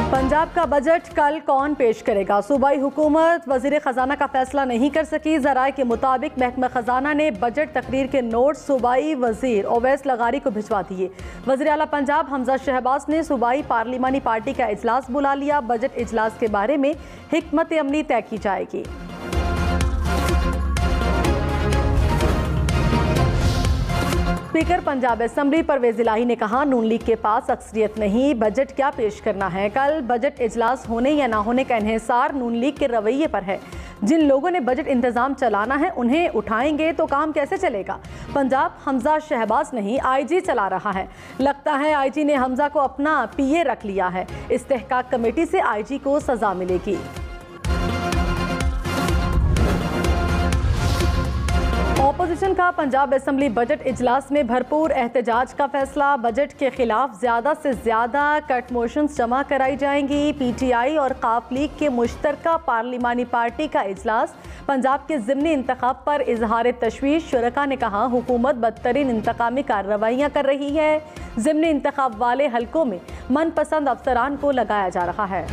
पंजाब का बजट कल कौन पेश करेगा? सूबाई हुकूमत वजीर खजाना का फैसला नहीं कर सकी। ज़राए के मुताबिक महकमा खजाना ने बजट तकरीर के नोट सूबाई वजीर ओवैस लगारी को भिजवा दिए। वजीर आला पंजाब हमजा शहबाज ने सूबाई पार्लिमानी पार्टी का इजलास बुला लिया। बजट इजलास के बारे में हिकमत अमली तय की जाएगी। स्पीकर पंजाब असेंबली परवेज इलाही ने कहा, नून लीग के पास अक्सरियत नहीं, बजट क्या पेश करना है। कल बजट इजलास होने या ना होने का इन्हिसार नून लीग के रवैये पर है। जिन लोगों ने बजट इंतजाम चलाना है उन्हें उठाएंगे तो काम कैसे चलेगा। पंजाब हमजा शहबाज नहीं IG चला रहा है। लगता है IG ने हमजा को अपना PA रख लिया है। इस्तेहकाक कमेटी से IG को सजा मिलेगी। ऑपोजिशन का पंजाब असेंबली बजट इजलास में भरपूर एहतजाज का फैसला। बजट के खिलाफ ज़्यादा से ज़्यादा कट मोशंस जमा कराई जाएंगी। PTI और काफ लीग के मुश्तरका पार्लिमानी पार्टी का इजलास। पंजाब के ज़िमनी इंतखाब पर इजहार तशवीश। शुरका ने कहा, हुकूमत बदतरीन इंतकामी कार्रवाइयाँ कर रही है। ज़िमनी इंतखाब वाले हलकों में मनपसंद अफसरान को लगाया जा रहा है।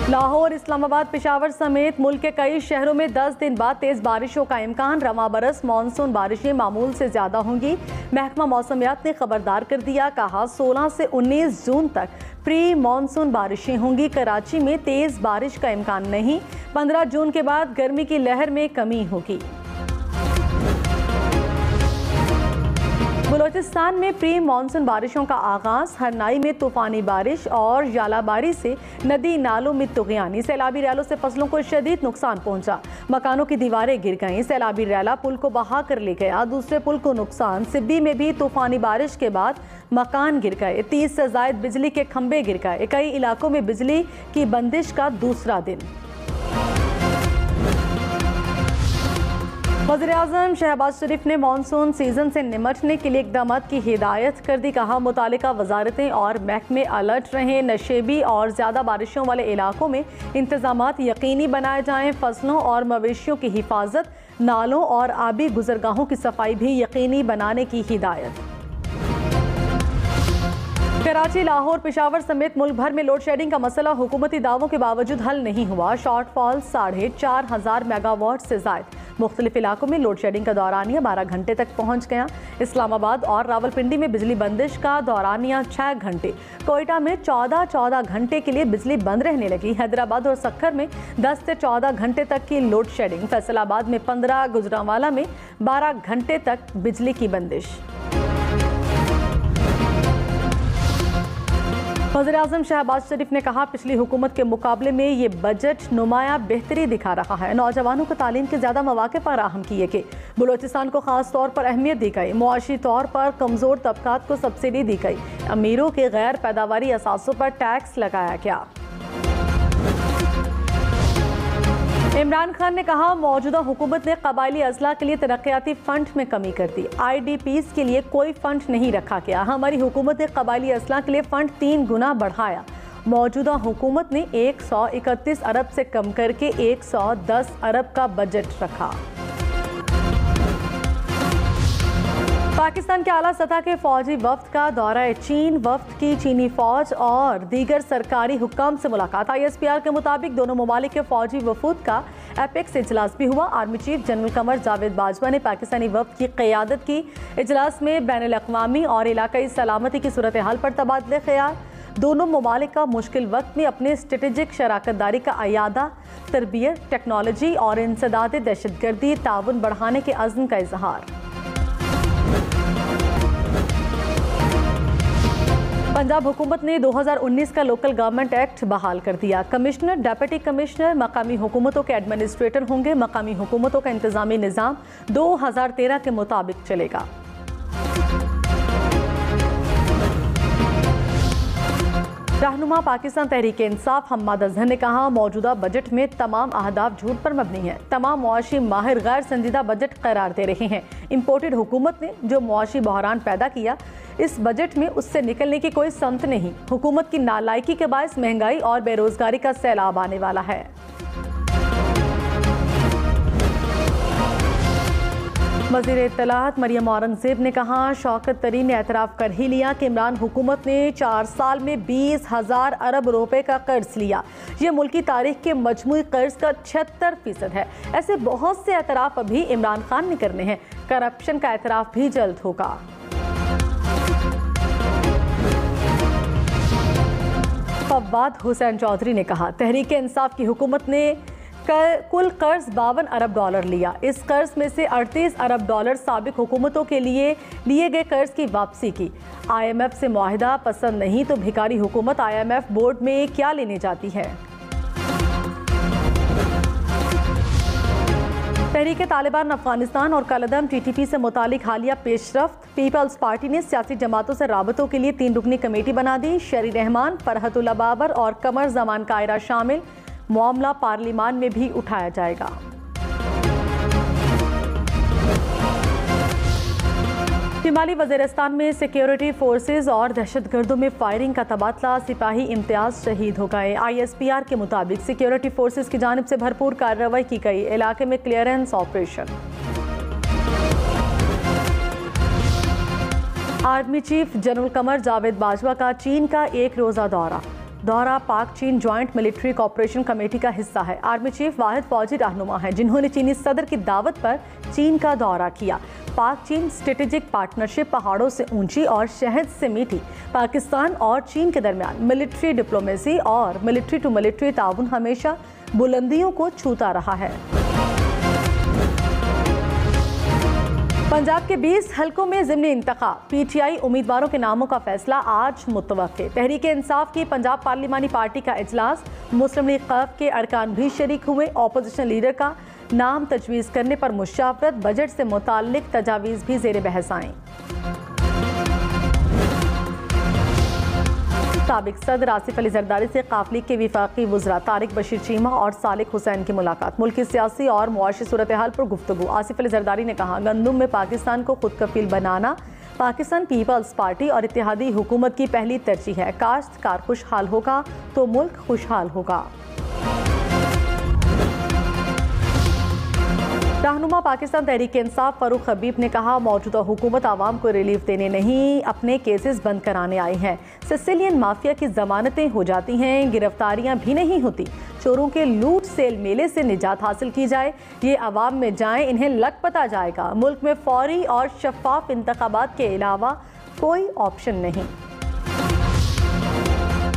लाहौर, इस्लामाबाद, पेशावर समेत मुल्क के कई शहरों में 10 दिन बाद तेज़ बारिशों का इम्कान। रवां बरस मानसून बारिशें मामूल से ज़्यादा होंगी। महकमा मौसमियात ने खबरदार कर दिया, कहा 16 से 19 जून तक प्री मानसून बारिशें होंगी। कराची में तेज़ बारिश का इम्कान नहीं। 15 जून के बाद गर्मी की लहर में कमी होगी। बलोचिस्तान में प्री मानसून बारिशों का आगाज। हरनाई में तूफानी बारिश और जालाबारी से नदी नालों में तुग़यानी। सैलाबी रैलों से फसलों को शदीद नुकसान पहुंचा। मकानों की दीवारें गिर गईं। सैलाबी रैला पुल को बहा कर ले गया। दूसरे पुल को नुकसान। सिब्बी में भी तूफानी बारिश के बाद मकान गिर गए। 30 से ज़ायद बिजली के खंभे गिर गए। कई इलाकों में बिजली की बंदिश का दूसरा दिन। वज़ीर-ए-आज़म शहबाज शरीफ ने मानसून सीजन से निमटने के लिए इक़दाम की हिदायत कर दी। कहा, मुतालिका वजारतें और महकमे अलर्ट रहें। नशेबी और ज़्यादा बारिशों वाले इलाकों में इंतजामात यकीनी बनाए जाएँ। फसलों और मवेशियों की हिफाजत, नालों और आबी गुजरगाहों की सफाई भी यकीनी बनाने की हिदायत। कराची, लाहौर, पेशावर समेत मुल्क भर में लोड शेडिंग का मसला हुकूमती दावों के बावजूद हल नहीं हुआ। शॉर्टफॉल 4,500 मेगावाट से ज़ायद। मुख्तलिफ इलाकों में लोड शेडिंग का दौरानिया 12 घंटे तक पहुँच गया। इस्लामाबाद और रावलपिंडी में बिजली बंदिश का दौरानिया 6 घंटे। कोयटा में 14 घंटे के लिए बिजली बंद रहने लगी। हैदराबाद और सक्खर में 10 से 14 घंटे तक की लोड शेडिंग। फैसलाबाद में 15, गुजरांवाला में 12 घंटे तक बिजली की बंदिश। वज़ीर-ए-आज़म शहबाज शरीफ ने कहा, पिछली हुकूमत के मुकाबले में ये बजट नुमाया बेहतरी दिखा रहा है। नौजवानों को तालीम के ज़्यादा मौके फराहम किए गए। बलूचिस्तान को खास तौर पर अहमियत दी गई। मुआशी तौर पर कमज़ोर तबकात को सब्सिडी दी गई। अमीरों के गैर पैदावारी असासों पर टैक्स लगाया गया। इमरान खान ने कहा, मौजूदा हुकूमत ने कबायली अजला के लिए तरक्याती फ़ंड में कमी कर दी। IDPs के लिए कोई फ़ंड नहीं रखा गया। हमारी हुकूमत ने कबायली अजला के लिए फ़ंड 3 गुना बढ़ाया। मौजूदा हुकूमत ने 131 अरब से कम करके 110 अरब का बजट रखा। पाकिस्तान के आला सतह के फौजी वफ्द का दौरा चीन। वफ्द की चीनी फौज और दीगर सरकारी हुक्काम से मुलाकात। ISPR के मुताबिक दोनों ममालिक के फौजी वफूद का एपेक्स इजलास भी हुआ। Army chief general Qamar Javed Bajwa ने पाकिस्तानी वफ्द की क़यादत की। इजलास में बैनुल अक़वामी और इलाकाई सलामती की सूरत हाल पर तबादले ख़याल। दोनों ममालिक का मुश्किल वक्त में अपने स्ट्रेटेजिक शराकत दारी का अयादा, तरबियत, टेक्नोलॉजी और इंसदाद दहशतगर्दी ताउन बढ़ाने के अज़्म का इजहार। पंजाब हुकूमत ने 2019 का लोकल गवर्नमेंट एक्ट बहाल कर दिया। कमिश्नर, डिप्टी कमिश्नर मकामी हुकूमतों के एडमिनिस्ट्रेटर होंगे। मकामी हुकूमतों का इंतजामी निज़ाम 2013 के मुताबिक चलेगा। रहनुमा पाकिस्तान तहरीक इंसाफ हम्माद अजहर ने कहा, मौजूदा बजट में तमाम अहदाफ झूठ पर मबनी है। तमाम मुआशी माहिर गैर संजीदा बजट करार दे रहे हैं। इम्पोर्टेड हुकूमत ने जो मुआशी बहरान पैदा किया, इस बजट में उससे निकलने की कोई संत नहीं। हुकूमत की नालायकी के बायस महंगाई और बेरोजगारी का सैलाब आने वाला है। वज़ीर इत्तलात मरियम औरंगज़ेब ने कहा, शौकत तरीन ने एतराफ़ कर ही लिया कि इमरान हुकूमत ने 4 साल में 20,000 अरब रुपए का कर्ज लिया। ये मुल्की तारीख के मजमूई कर्ज का 76% है। ऐसे बहुत से एतराफ़ अभी इमरान खान ने करने हैं। करप्शन का एतराफ़ भी जल्द होगा। फवाद हुसैन चौधरी ने कहा, तहरीक इंसाफ की हुकूमत ने कुल कर्ज $52 अरब लिया। इस कर्ज में से $38 अरब साबिक हुकूमतों के लिए गए कर्ज की वापसी की। IMF से मुआहिदा पसंद नहीं तो भिखारी हुकूमत IMF बोर्ड में क्या लेने जाती है। तहरीक तालिबान अफगानिस्तान और कलअदम TTP से मुतालिक हालिया पेशरफ्त। पीपल्स पार्टी ने सियासी जमातों से राबतों के लिए 3 रुकनी कमेटी बना दी। शरी रहमान, फरहतुल्ला बाबर और कमर जमान कायरा शामिल। मामला पार्लिमान में भी उठाया जाएगा। शिमाली वज़ीरिस्तान में सिक्योरिटी फोर्सेज और दहशतगर्दों में फायरिंग का तबादला। सिपाही इम्तियाज शहीद हो गए। ISPR के मुताबिक सिक्योरिटी फोर्सेज की जानिब से भरपूर कार्रवाई की गई। इलाके में clearance operation. Army chief general Qamar Javed Bajwa का चीन का 1 रोज़ा दौरा पाक चीन जॉइंट मिलिट्री कॉपरेशन कमेटी का हिस्सा है। आर्मी चीफ वाहिद फौजी रहनुमा हैं जिन्होंने चीनी सदर की दावत पर चीन का दौरा किया। पाक चीन स्ट्रेटेजिक पार्टनरशिप पहाड़ों से ऊंची और शहद से मीठी। पाकिस्तान और चीन के दरमियान मिलिट्री डिप्लोमेसी और मिलिट्री टू मिलिट्री ताउन हमेशा बुलंदियों को छूता रहा है। पंजाब के 20 हलकों में ज़िमनी इंतखाब। PTI उम्मीदवारों के नामों का फैसला आज मुतवक्के। तहरीक इंसाफ की पंजाब पार्लिमानी पार्टी का इजलास। मुस्लिम लीग क़फ़ के अरकान भी शरीक हुए। ऑपोजिशन लीडर का नाम तजवीज़ करने पर मुशावरत। बजट से मुताल्लिक तजावीज़ भी ज़ेर बहस आईं। साबिक सदर आसिफ अली जरदारी से क़ाफ लीग के विफाकी वज़रा तारिक बशीर चीमा और सालिक हुसैन की मुलाकात। मुल्क की सियासी और मुआशी सूरत हाल पर गुफ्तगू। आसिफ अली जरदारी ने कहा, गंदुम में पाकिस्तान को खुद कफील बनाना पाकिस्तान पीपल्स पार्टी और इत्तेहादी हुकूमत की पहली तरजीह है। काश्तकार खुशहाल होगा तो मुल्क खुशहाल होगा। रहनुमा पाकिस्तान तहरीक इंसाफ फारूक हबीब ने कहा, मौजूदा हुकूमत आवाम को रिलीफ देने नहीं अपने केसेस बंद कराने आई है। सिसिलियन माफिया की जमानतें हो जाती हैं, गिरफ्तारियां भी नहीं होती। चोरों के लूट सेल मेले से निजात हासिल की जाए। ये अवाम में जाए, इन्हें लग पता जाएगा। मुल्क में फौरी और शफाफ इंतखाबात के अलावा कोई ऑप्शन नहीं।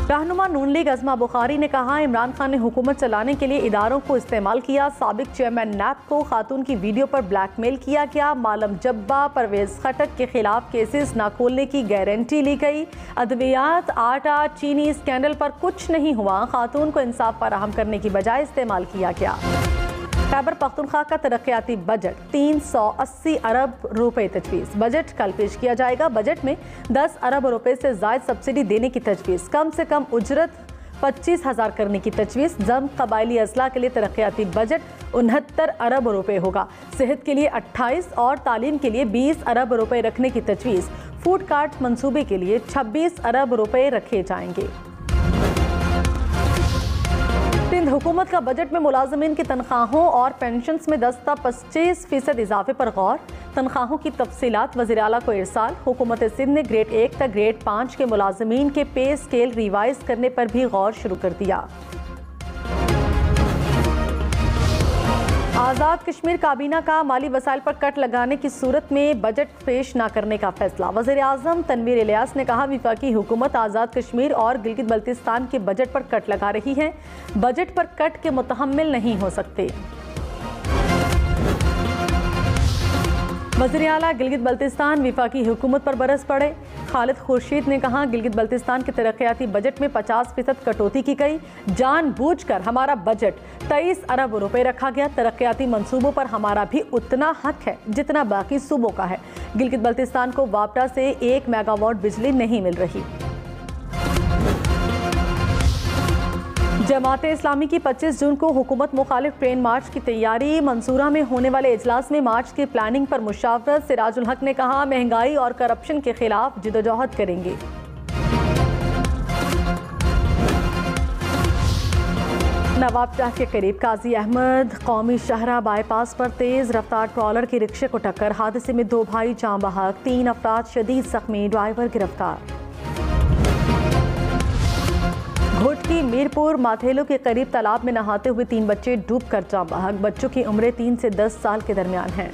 रहनुमा नून लीग अज़मा बुखारी ने कहा, इमरान खान ने हुकूमत चलाने के लिए इदारों को इस्तेमाल किया। साबिक चेयरमैन नैब को खातून की वीडियो पर ब्लैकमेल किया गया। मालम जब्बा परवेज खटक के खिलाफ केसेस न खोलने की गारंटी ली गई। अद्वियात, आटा, चीनी स्कैंडल पर कुछ नहीं हुआ। खातून को इंसाफ फराहम करने की बजाय इस्तेमाल किया गया। खैबर पख्तूनख्वा का तरक्याती बजट 380 अरब रुपए तजवीज़। बजट कल पेश किया जाएगा। बजट में 10 अरब रुपए से ज़ायद सब्सिडी देने की तजवीज़। कम से कम उजरत 25,000 करने की तजवीज़। जम कबायली अजला के लिए तरक्याती बजट 69 अरब रुपए होगा। सेहत के लिए 28 और तालीम के लिए 20 अरब रुपए रखने की तजवीज़। फूड कार्ट मंसूबे के लिए 26 अरब रुपए रखे जाएंगे। सिंध हुकूमत का बजट में मुलाजमीन की तनख्वाहों और पेंशन्स में 10-25% इजाफे पर गौर। तनख्वाहों की तफसीलात वज़ीर आला को इरसाल। हुकूमत सिंध ने ग्रेड 1 तक ग्रेड 5 के मुलाजमीन के पे स्केल रिवाइज करने पर भी गौर शुरू कर दिया। आज़ाद कश्मीर काबीना का माली वसाइल पर कट लगाने की सूरत में बजट पेश न करने का फैसला। वज़ीर आज़म तनवीर इलियास ने कहा, विफाकी हुकूमत आज़ाद कश्मीर और गिलगित बल्तिस्तान के बजट पर कट लगा रही है। बजट पर कट के मुतहम्मिल नहीं हो सकते। वज़ीर आला गिलगित बल्तिस्तान विफाकी हुकूमत पर बरस पड़े। खालिद खुर्शीद ने कहा, गिलगित बल्तिस्तान के तरक्याती बजट में 50% कटौती की गई। जानबूझकर हमारा बजट 23 अरब रुपए रखा गया। तरक्याती मंसूबों पर हमारा भी उतना हक है जितना बाकी सूबों का है। गिलगित बल्तिस्तान को वापडा से 1 मेगावाट बिजली नहीं मिल रही। जमात इस्लामी की 25 जून को हुकूमत मुखालिफ ट्रेन मार्च की तैयारी। मंसूरा में होने वाले इजलास में मार्च की प्लानिंग पर मुशावरत। सिराजुल हक ने कहा, महंगाई और करप्शन के खिलाफ जिदोजहद करेंगे। नवाब शाह के करीब काजी अहमद कौमी शहरा बाईपास पर तेज रफ्तार ट्रॉलर की रिक्शे को टक्कर। हादसे में 2 भाई जाँ बहक, 3 अफराद शदीद जख्मी, ड्राइवर गिरफ्तार। घोटकी मीरपुर माथेलो के करीब तालाब में नहाते हुए 3 बच्चे डूबकर जाँ बहक। बच्चों की उम्रें 3 से 10 साल के दरमियान हैं।